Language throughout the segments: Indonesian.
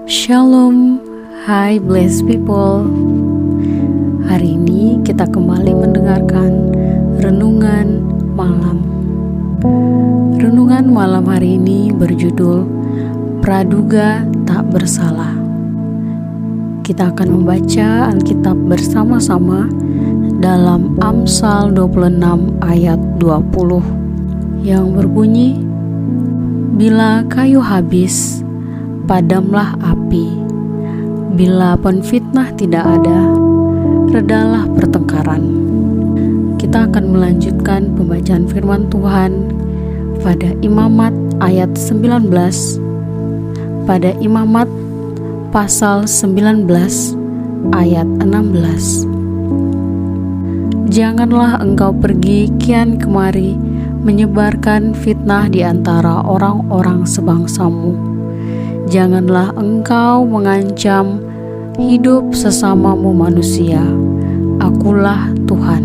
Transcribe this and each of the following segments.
Shalom, hai blessed people. Hari ini kita kembali mendengarkan Renungan Malam. Renungan malam hari ini berjudul Praduga Tak Bersalah. Kita akan membaca Alkitab bersama-sama dalam Amsal 26 ayat 20 yang berbunyi, "Bila kayu habis, padamlah api. Bila penfitnah tidak ada, redalah pertengkaran." Kita akan melanjutkan pembacaan firman Tuhan pada Imamat ayat 19, pada Imamat pasal 19 ayat 16. "Janganlah engkau pergi kian kemari menyebarkan fitnah di antara orang-orang sebangsamu. Janganlah engkau mengancam hidup sesamamu manusia. Akulah Tuhan."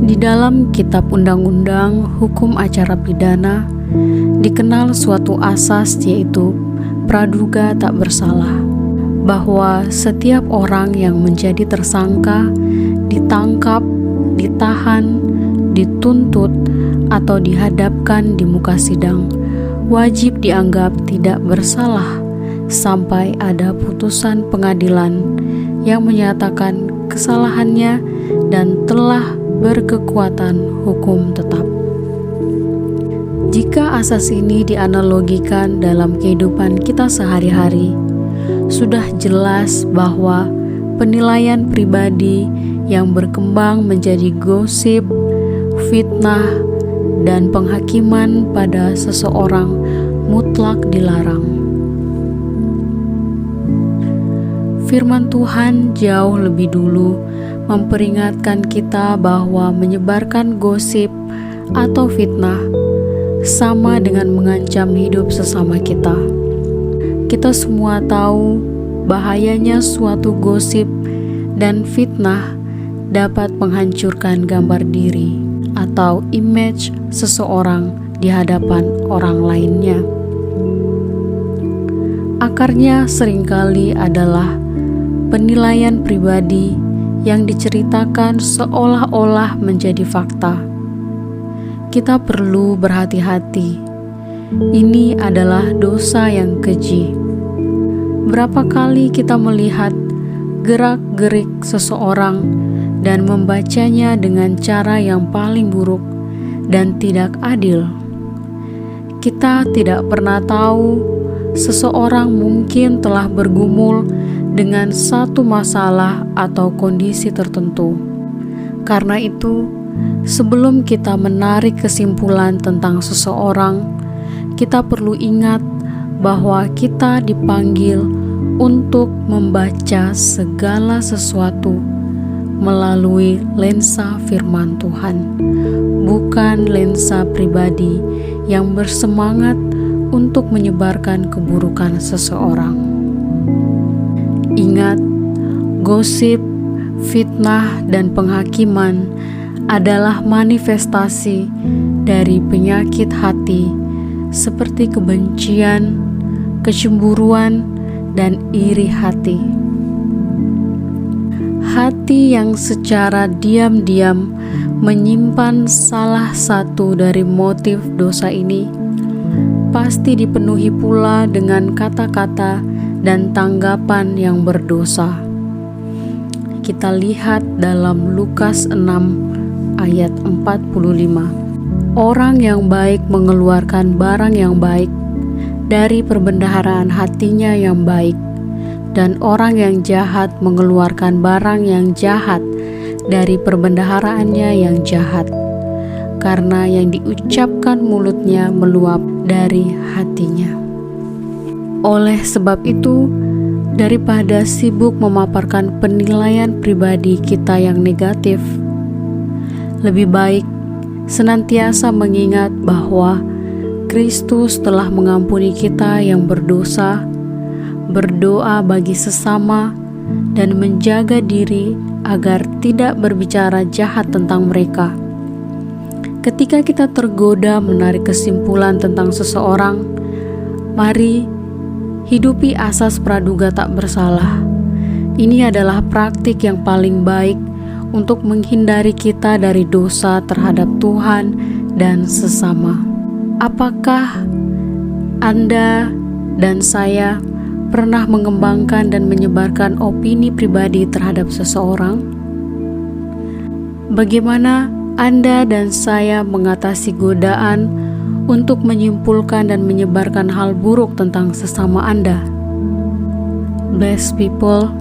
Di dalam kitab undang-undang hukum acara pidana dikenal suatu asas, yaitu praduga tak bersalah, bahwa setiap orang yang menjadi tersangka ditangkap, ditahan, dituntut, atau dihadapkan di muka sidang wajib dianggap tidak bersalah sampai ada putusan pengadilan yang menyatakan kesalahannya dan telah berkekuatan hukum tetap. Jika asas ini dianalogikan dalam kehidupan kita sehari-hari, sudah jelas bahwa penilaian pribadi yang berkembang menjadi gosip, fitnah, dan penghakiman pada seseorang mutlak dilarang. Firman Tuhan jauh lebih dulu memperingatkan kita bahwa menyebarkan gosip atau fitnah sama dengan mengancam hidup sesama kita. Kita semua tahu bahayanya suatu gosip dan fitnah dapat menghancurkan gambar diri atau image seseorang di hadapan orang lainnya. Akarnya seringkali adalah penilaian pribadi yang diceritakan seolah-olah menjadi fakta. Kita perlu berhati-hati. Ini adalah dosa yang keji. Berapa kali kita melihat gerak-gerik seseorang dan membacanya dengan cara yang paling buruk dan tidak adil. Kita tidak pernah tahu seseorang mungkin telah bergumul dengan satu masalah atau kondisi tertentu. Karena itu, sebelum kita menarik kesimpulan tentang seseorang, kita perlu ingat bahwa kita dipanggil untuk membaca segala sesuatu melalui lensa firman Tuhan, bukan lensa pribadi yang bersemangat untuk menyebarkan keburukan seseorang. Ingat, gosip, fitnah, dan penghakiman adalah manifestasi dari penyakit hati seperti kebencian, kecemburuan, dan iri hati. Hati yang secara diam-diam menyimpan salah satu dari motif dosa ini pasti dipenuhi pula dengan kata-kata dan tanggapan yang berdosa. Kita lihat dalam Lukas 6 ayat 45. "Orang yang baik mengeluarkan barang yang baik dari perbendaharaan hatinya yang baik, dan orang yang jahat mengeluarkan barang yang jahat dari perbendaharaannya yang jahat, karena yang diucapkan mulutnya meluap dari hatinya." Oleh sebab itu, daripada sibuk memaparkan penilaian pribadi kita yang negatif, lebih baik senantiasa mengingat bahwa Kristus telah mengampuni kita yang berdosa, berdoa bagi sesama, dan menjaga diri agar tidak berbicara jahat tentang mereka. Ketika kita tergoda menarik kesimpulan tentang seseorang, mari Hidupi asas praduga tak bersalah. Ini adalah praktik yang paling baik untuk menghindari kita dari dosa terhadap Tuhan dan sesama. Apakah Anda dan saya pernah mengembangkan dan menyebarkan opini pribadi terhadap seseorang? Bagaimana Anda dan saya mengatasi godaan untuk menyimpulkan dan menyebarkan hal buruk tentang sesama Anda? Blessed people,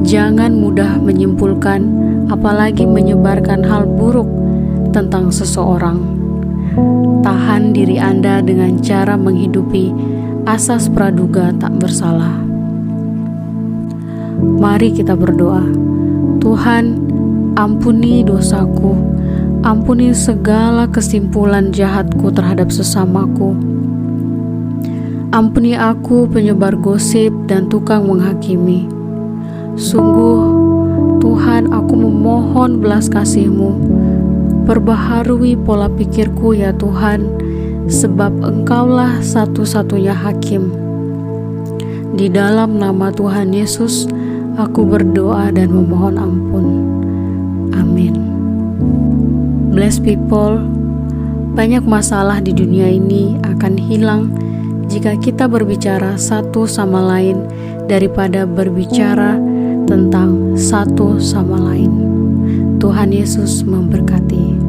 jangan mudah menyimpulkan, apalagi menyebarkan hal buruk tentang seseorang. Tahan diri Anda dengan cara menghidupi asas praduga tak bersalah. Mari kita berdoa. Tuhan, ampuni dosaku, ampuni segala kesimpulan jahatku terhadap sesamaku. Ampuni aku penyebar gosip dan tukang menghakimi. Sungguh, Tuhan, aku memohon belas kasih-Mu. Perbaharui pola pikirku ya Tuhan, sebab Engkaulah satu-satunya hakim. Di dalam nama Tuhan Yesus, aku berdoa dan memohon ampun. Amin. Blessed people, banyak masalah di dunia ini akan hilang jika kita berbicara satu sama lain daripada berbicara tentang satu sama lain. Tuhan Yesus memberkati.